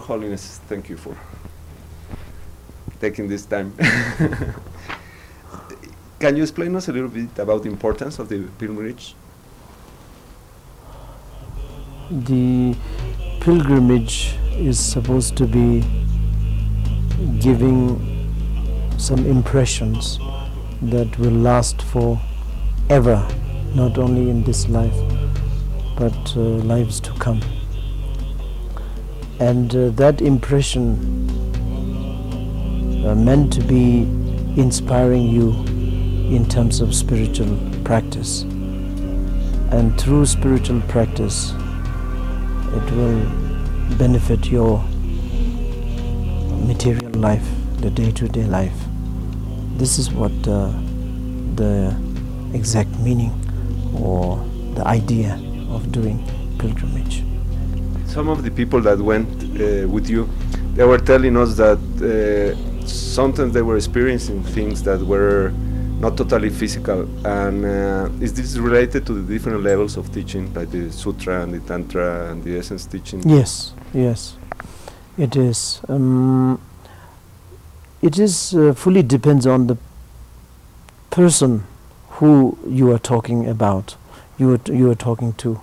Holiness, thank you for taking this time. Can you explain us a little bit about the importance of the pilgrimage? The pilgrimage is supposed to be giving some impressions that will last forever, not only in this life, but lives to come. And that impression meant to be inspiring you in terms of spiritual practice. And through spiritual practice, it will benefit your material life, the day-to-day life. This is what the exact meaning or the idea of doing pilgrimage. Some of the people that went with you, they were telling us that sometimes they were experiencing things that were not totally physical. And is this related to the different levels of teaching, like the Sutra and the Tantra and the Essence teaching? Yes, yes, it is. It is fully depends on the person who you are talking about, you are talking to.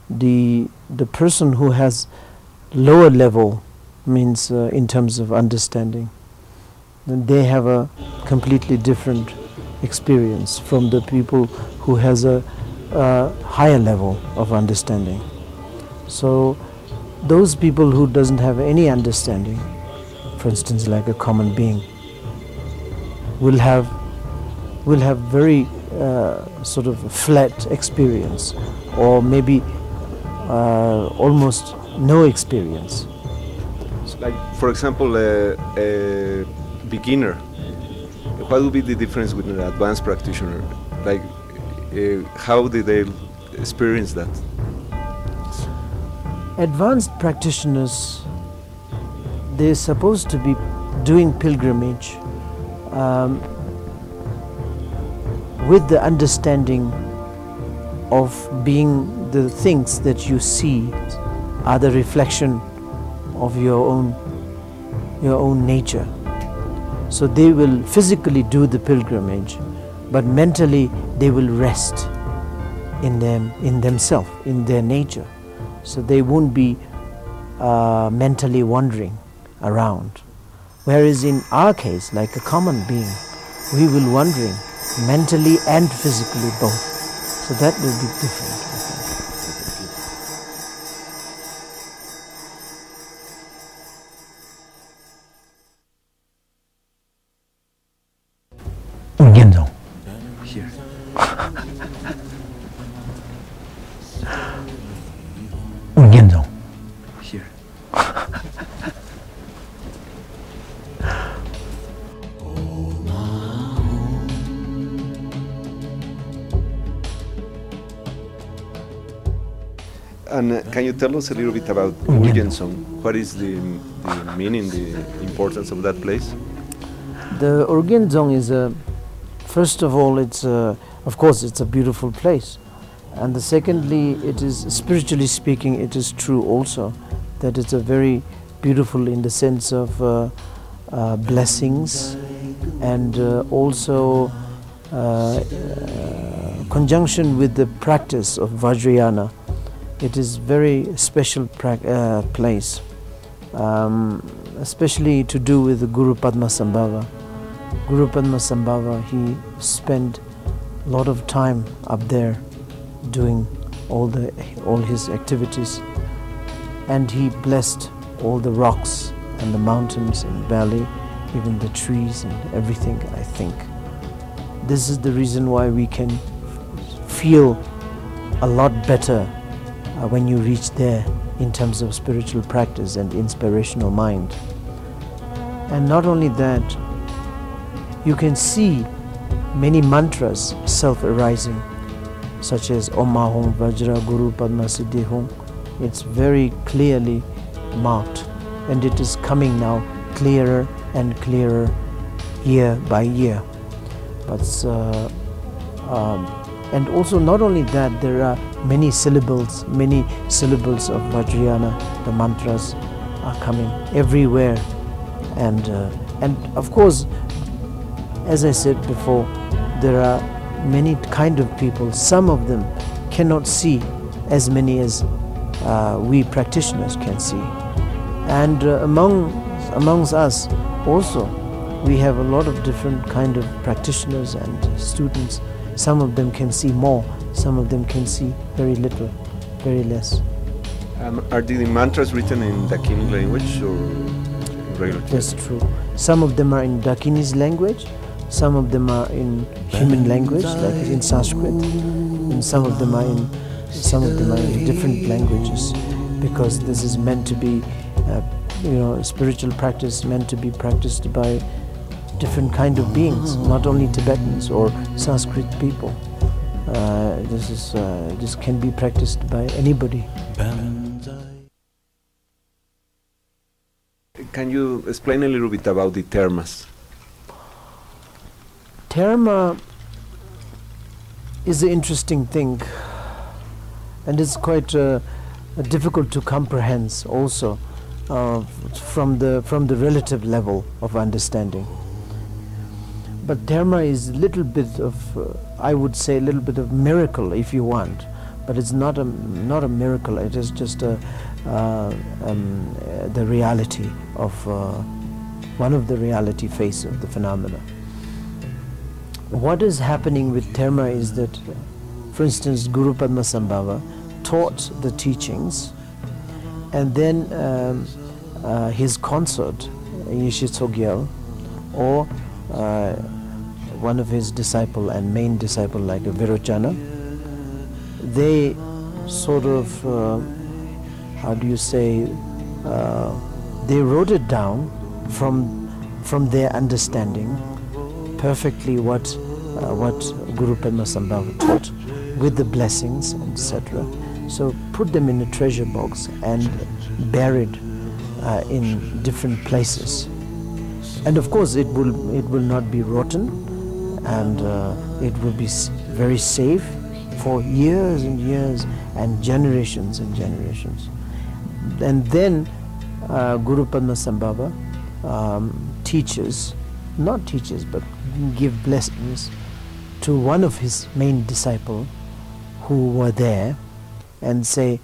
The person who has lower level, means in terms of understanding, then they have a completely different experience from the people who has a higher level of understanding. So those people who doesn't have any understanding, for instance like a common being, will have very sort of flat experience, or maybe almost no experience. So like, for example, a beginner, what would be the difference with an advanced practitioner? Like, how did they experience that? Advanced practitioners, they're supposed to be doing pilgrimage with the understanding of being the things that you see are the reflection of your own nature. So they will physically do the pilgrimage, but mentally they will rest in themselves, in their nature. So they won't be mentally wandering around. Whereas in our case, like a common being, we will wandering mentally and physically both. So that will be different, I think. Here. Here. And can you tell us a little bit about Urgenzong? What is the meaning, the importance of that place? The Urgenzong is first of all, it's of course it's a beautiful place, and secondly, it is, spiritually speaking, it is true also that it's a very beautiful in the sense of blessings, and also conjunction with the practice of Vajrayana. It is very special place, especially to do with the Guru Padmasambhava. Guru Padmasambhava, he spent a lot of time up there doing all his activities, and he blessed all the rocks and the mountains and valley, even the trees and everything, I think. This is the reason why we can feel a lot better when you reach there in terms of spiritual practice and inspirational mind. And not only that, you can see many mantras self-arising, such as Om Ahom Vajra Guru Padma Siddhi Hum. It's very clearly marked, and it is coming now clearer and clearer year by year. But and also not only that, there are many syllables of Vajrayana, the mantras, are coming everywhere, and of course, as I said before, there are many kind of people. Some of them cannot see as many as we practitioners can see, and amongst us also we have a lot of different kind of practitioners and students. Some of them can see more, some of them can see very little, very less. Are the mantras written in Dakini language or in regular? That's true. Some of them are in Dakini's language, some of them are in human language, like in Sanskrit, and some of them are in different languages, because this is meant to be, spiritual practice meant to be practiced by different kind of beings, not only Tibetans or Sanskrit people. This can be practiced by anybody. Can you explain a little bit about the Termas? Terma is an interesting thing, and it's quite difficult to comprehend also from the relative level of understanding. But Terma is a little bit of, I would say, a little bit of miracle, if you want. But it's not a miracle. It is just the reality of one of the reality face of the phenomena. What is happening with Terma is that, for instance, Guru Padmasambhava taught the teachings, and then his consort, Yeshe Tsogyal, or one of his disciple and main disciple like Virochana, they sort of, they wrote it down from their understanding perfectly what Guru Padmasambhava taught, with the blessings, etc. So put them in a treasure box and buried in different places. And of course it will not be rotten, and it will be very safe for years and years and generations and generations. And then Guru Padmasambhava but give blessings to one of his main disciples who were there, and say,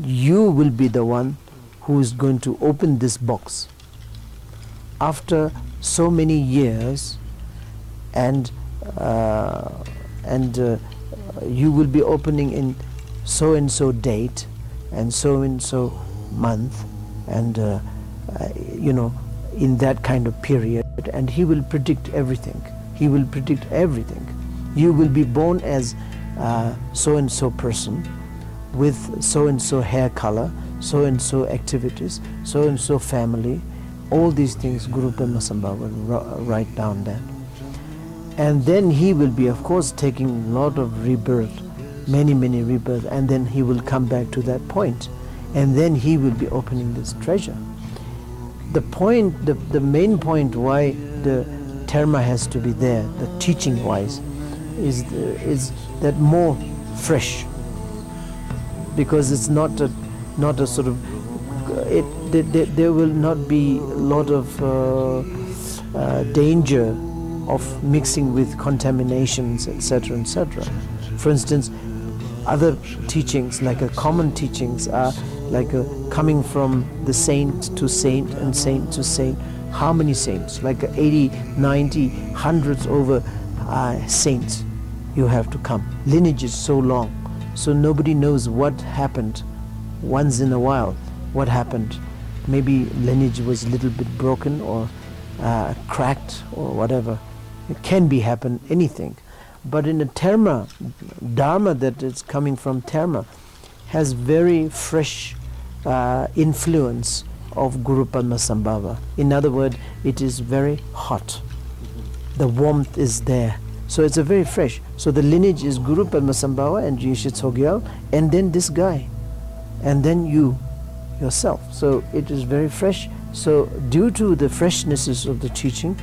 you will be the one who is going to open this box after so many years, and you will be opening in so and so date and so month, and in that kind of period, and he will predict everything. He will predict everything. You will be born as so and so person, with so and so hair color, so and so activities, so and so family. All these things Guru Padmasambhava will write down that. And then he will be, of course, taking a lot of rebirth, many rebirths, and then he will come back to that point, and then he will be opening this treasure. The point, the main point why the Terma has to be there, the teaching wise, is that more fresh, because it's not a sort of, there will not be a lot of danger of mixing with contaminations, etc., etc. For instance, other teachings, like common teachings, are like coming from the saint to saint and saint to saint. How many saints? Like 80, 90, hundreds over saints you have to come. Lineage is so long, so nobody knows what happened once in a while. What happened? Maybe lineage was a little bit broken or cracked or whatever. It can be happen, anything. But in a Terma, Dharma that is coming from Terma has very fresh influence of Guru Padmasambhava. In other words, it is very hot. The warmth is there. So it's a very fresh. So the lineage is Guru Padmasambhava and Yeshe Tsogyal, and then this guy, and then you yourself. So it is very fresh. So due to the freshnesses of the teaching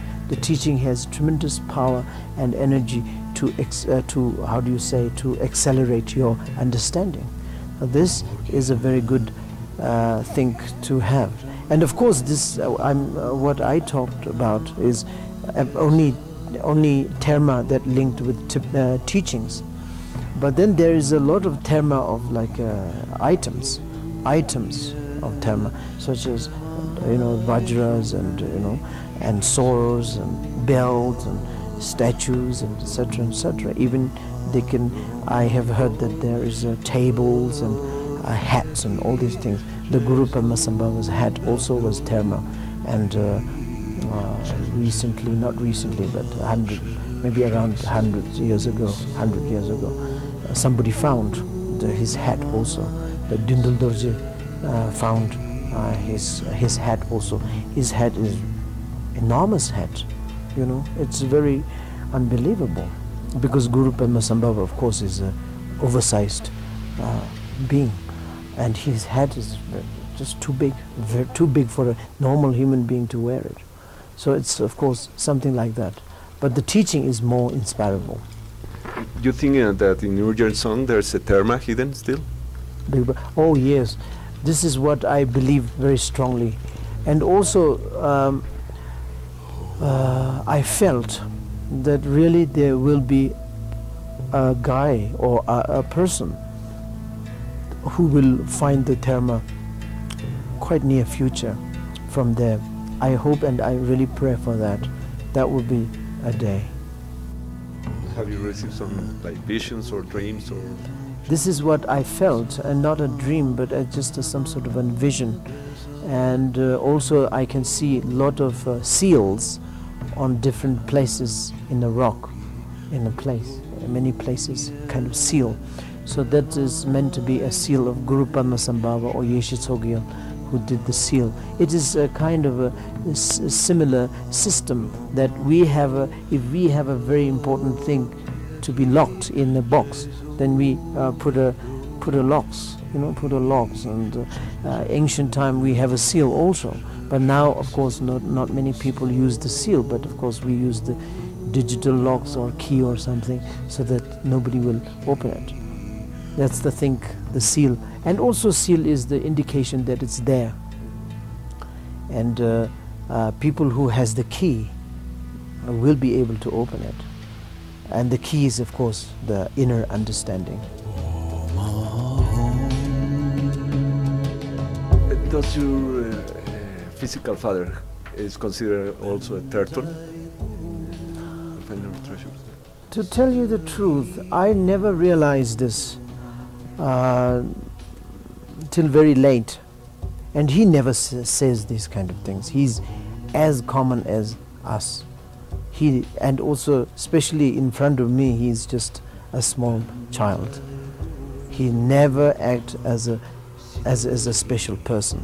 has tremendous power and energy to accelerate your understanding. This is a very good thing to have. And of course, this what I talked about is only terma that linked with teachings. But then there is a lot of terma of like items of terma, such as vajras and and swords and belts and statues and etc. etc. Even they can. I have heard that there is tables and hats and all these things. The Guru Padmasambhava's hat also was terma, and recently, not recently, but maybe around 100 years ago, somebody found his hat also. The Dindal Dorje found his hat also. His hat is enormous hat, it's very unbelievable, because Guru Padmasambhava, of course, is an oversized being, and his hat is just too big for a normal human being to wear it. So it's, of course, something like that. But the teaching is more inspirable. You think that in Urgent song there's a terma hidden still? Oh yes, this is what I believe very strongly. And also I felt that really there will be a guy or a person who will find the terma quite near future from there. I hope and I really pray for that. That will be a day. Have you received some like visions or dreams or? This is what I felt, and not a dream, but just some sort of a vision. And also I can see a lot of seals on different places in the rock, in a place, many places, kind of seal. So that is meant to be a seal of Guru Padmasambhava or Yeshe Tsogyal, who did the seal. It is a kind of a similar system that we have. If we have a very important thing to be locked in a box, then we put a locks, put a locks. And ancient time we have a seal also. But now, of course, not many people use the seal. But of course, we use the digital locks or key or something, so that nobody will open it. That's the thing, the seal. And also seal is the indication that it's there. And people who has the key will be able to open it. And the key is, of course, the inner understanding. Does your physical father is considered also a turtle? Finder of treasures? To tell you the truth, I never realized this till very late. And he never says these kind of things. He's as common as us. And also, especially in front of me, he's just a small child. He never acts as a special person.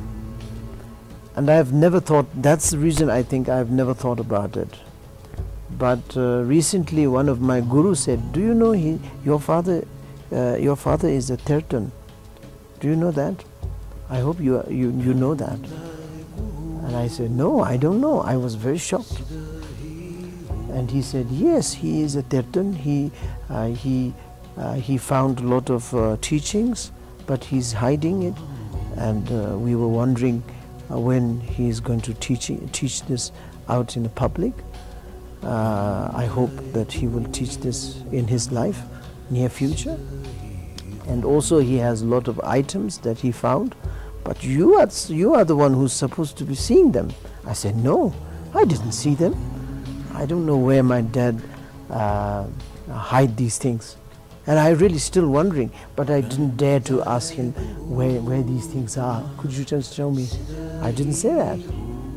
And I've never thought, that's the reason I think I've never thought about it. But recently one of my gurus said, do you know your father is a Terton? Do you know that? I hope you know that. And I said, no, I don't know. I was very shocked. And he said, yes, he is a Terton. He found a lot of teachings, but he's hiding it. And we were wondering when he is going to teach this out in the public. I hope that he will teach this in his life, near future. And also he has a lot of items that he found, but you are the one who's supposed to be seeing them. I said, no, I didn't see them. I don't know where my dad hide these things. And I really still wondering, but I didn't dare to ask him where these things are. Could you just show me? I didn't say that,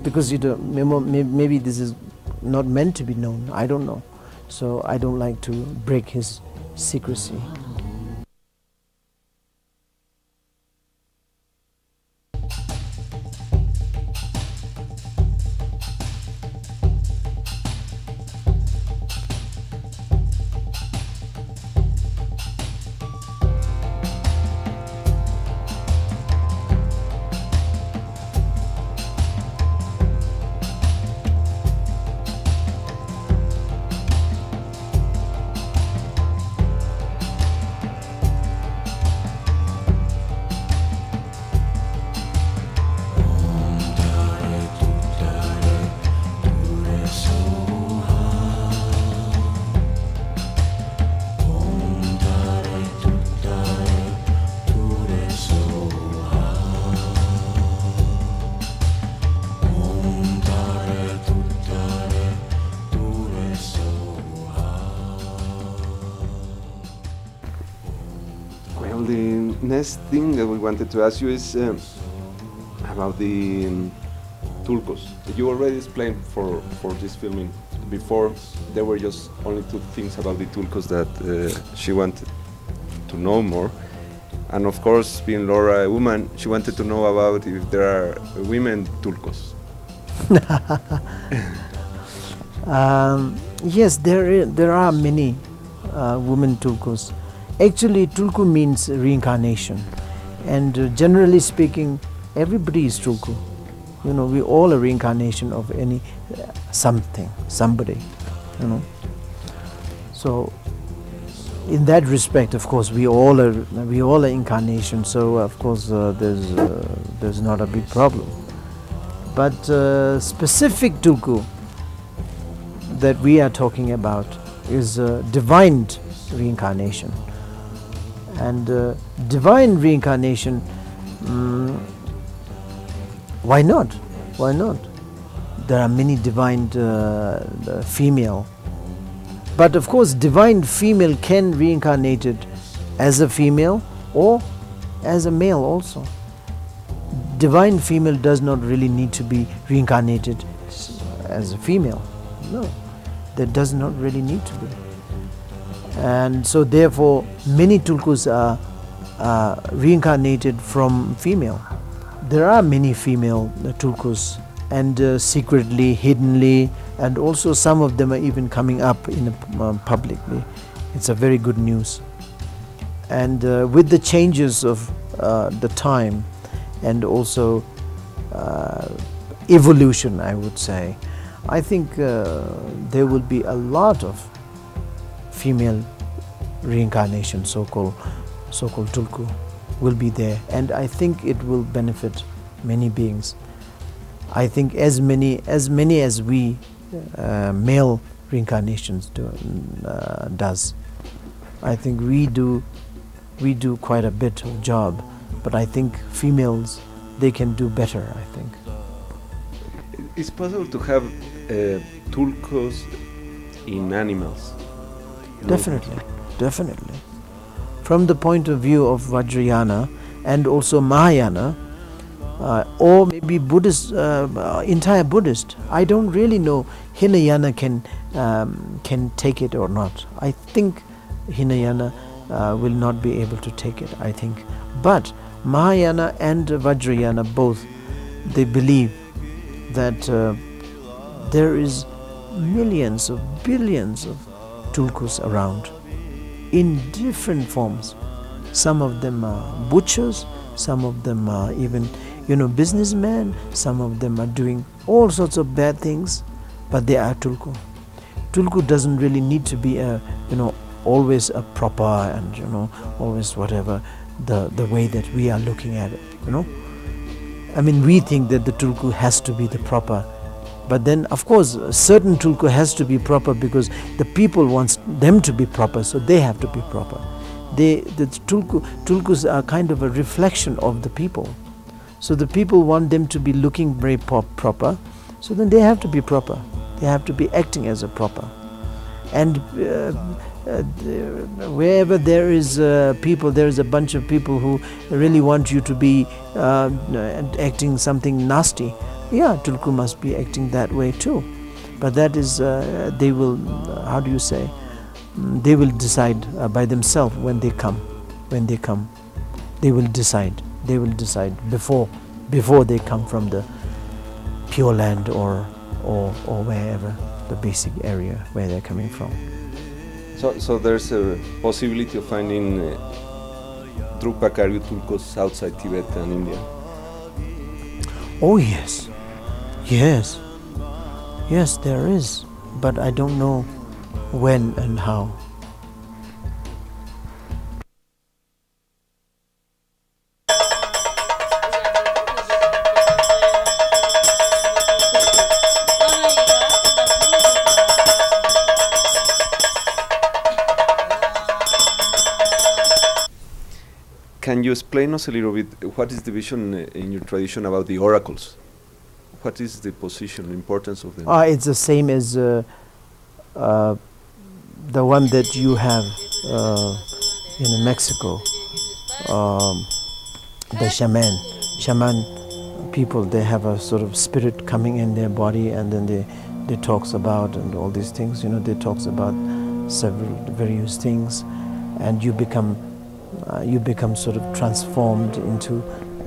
because maybe this is not meant to be known. I don't know. So I don't like to break his secrecy. Well, the next thing that we wanted to ask you is about the Tulkus. You already explained for this filming. Before, there were just only two things about the Tulkus that she wanted to know more. And of course, being Laura a woman, she wanted to know about if there are women Tulkus. Yes, there are many women Tulkus. Actually, Tulku means reincarnation, and generally speaking, everybody is Tulku. You know, we all a reincarnation of any somebody. You know, so in that respect, of course, we all are incarnation. So of course, there's not a big problem. But specific Tulku that we are talking about is divine reincarnation. And divine reincarnation, why not? Why not? There are many divine female. But of course, divine female can reincarnate it as a female or as a male also. Divine female does not really need to be reincarnated as a female. No, that does not really need to be. And so therefore, many Tulkus are reincarnated from female. There are many female Tulkus, and secretly, hiddenly, and also some of them are even coming up in publicly. It's a very good news. And with the changes of the time and also evolution, I would say, I think there will be a lot of female reincarnation, so-called Tulku, will be there, and I think it will benefit many beings. I think as many as we male reincarnations does. I think we do quite a bit of job, but I think females, they can do better, I think. It's possible to have Tulkus in animals. Definitely, definitely. From the point of view of Vajrayana and also Mahayana, or maybe Buddhist, entire Buddhist, I don't really know Hinayana can take it or not. I think Hinayana will not be able to take it, I think. But Mahayana and Vajrayana both, they believe that there is millions of billions of Tulkus around in different forms. Some of them are butchers, some of them are even, businessmen, some of them are doing all sorts of bad things, but they are Tulku. Tulku doesn't really need to be always a proper and always whatever the way that we are looking at it. I mean, we think that the Tulku has to be the proper, but then of course a certain Tulku has to be proper because the people wants them to be proper, so they have to be proper. The Tulkus are kind of a reflection of the people, so the people want them to be looking very proper, so then they have to be proper, they have to be acting as a proper. And wherever there is people, there is a bunch of people who really want you to be acting something nasty. Yeah, Tulku must be acting that way too. But that is, they will, how do you say, they will decide by themselves when they come. When they come, they will decide. They will decide before they come from the Pure Land or wherever, the basic area where they're coming from. So there's a possibility of finding Drukpa Karyu Tulkus outside Tibet and India? Oh yes, yes, yes there is, but I don't know when and how. Can you explain us a little bit what is the vision in your tradition about the oracles? What is the position, the importance of them? It's the same as the one that you have in Mexico. the shaman people, they have a sort of spirit coming in their body, and then they talks about and all these things, they talks about several various things, and you become sort of transformed into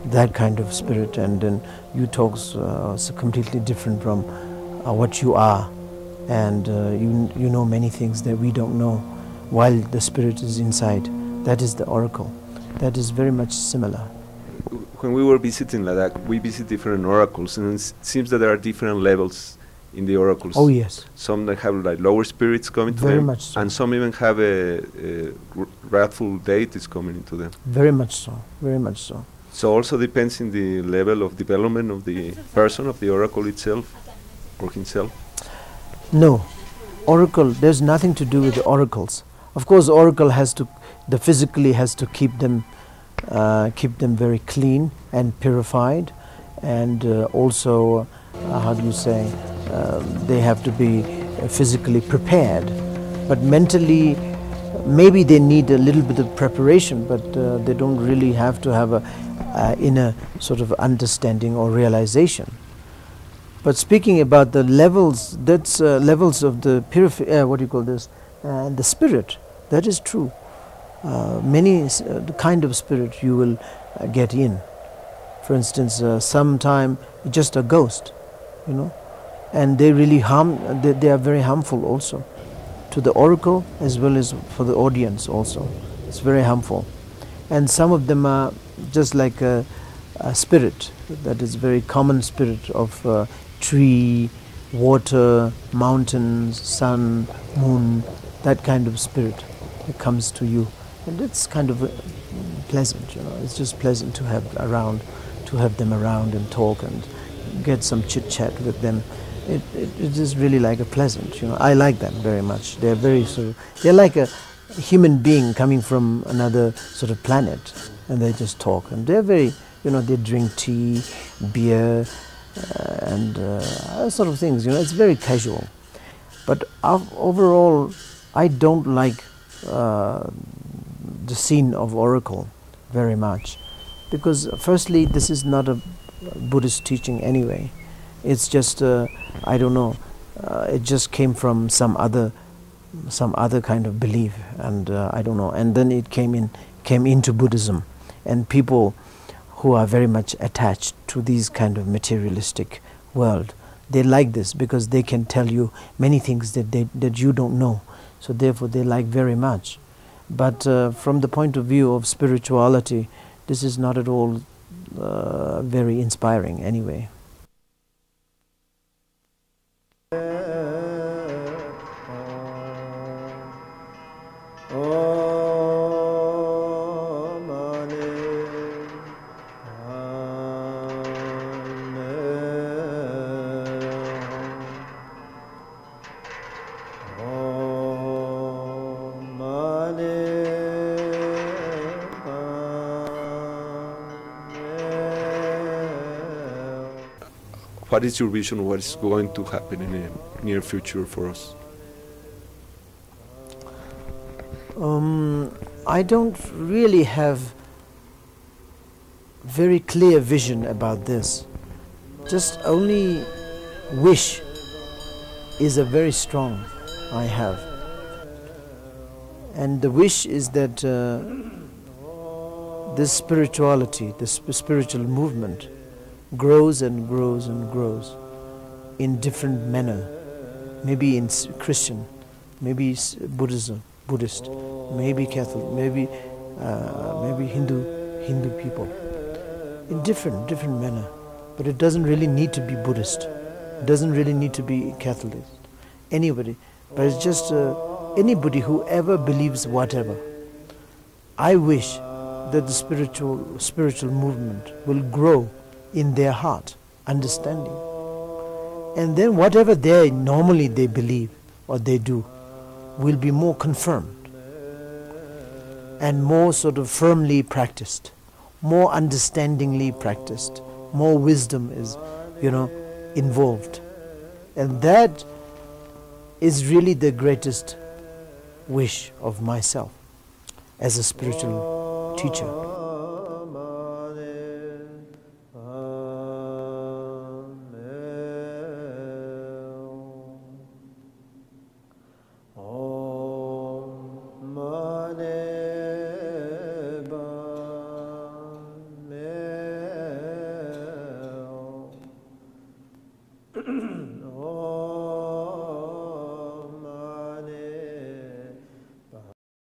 that kind of spirit, and then you talk so completely different from what you are, and you know many things that we don't know while the spirit is inside. That is the oracle. That is very much similar. When we were visiting Ladakh, we visit different oracles, and it seems that there are different levels in the oracles. Oh yes. Some that have like lower spirits coming to them, very much so. And some even have a wrathful deities coming into them. Very much so. Very much so. So also depends in the level of development of the person, of the oracle itself, or himself? No. Oracle, there's nothing to do with the oracles. Of course, the oracle physically has to keep them very clean and purified, and also, how do you say, they have to be physically prepared. But mentally, maybe they need a little bit of preparation, but they don't really have to have a inner sort of understanding or realization. But speaking about the levels, that's levels of the the spirit. That is true. Many the kind of spirit you will get in. For instance, sometime just a ghost, and they really they are very harmful also to the oracle as well as for the audience also. It's very harmful. And some of them are just like a spirit, that is very common spirit of tree, water, mountains, sun, moon, that kind of spirit that comes to you. And it's kind of pleasant, it's just pleasant to have them around and talk and get some chit-chat with them. It is really like a pleasant, I like them very much. They're very they're like a human being coming from another sort of planet, and they just talk, and they're very, they drink tea, beer, and sort of things, it's very casual. But overall, I don't like the scene of oracle very much, because firstly, this is not a Buddhist teaching anyway. It's just I don't know, it just came from some other kind of belief, and I don't know, and then it came into Buddhism, and people who are very much attached to these kind of materialistic world, they like this because they can tell you many things that you don't know, so therefore they like very much. But from the point of view of spirituality, this is not at all very inspiring anyway. What is your vision? What is going to happen in the near future for us? I don't really have very clear vision about this. Just only wish is a very strong I have. And the wish is that this spirituality, this spiritual movement, grows and grows and grows in different manner. Maybe in Christian, maybe Buddhist, maybe Catholic, maybe Hindu people, in different manner. But it doesn't really need to be Buddhist. It doesn't really need to be Catholic. Anybody, but it's just anybody who ever believes whatever. I wish that the spiritual movement will grow in their heart, understanding. And then whatever they believe or they do will be more confirmed and more sort of firmly practiced, more understandingly practiced, more wisdom is, involved. And that is really the greatest wish of myself as a spiritual teacher.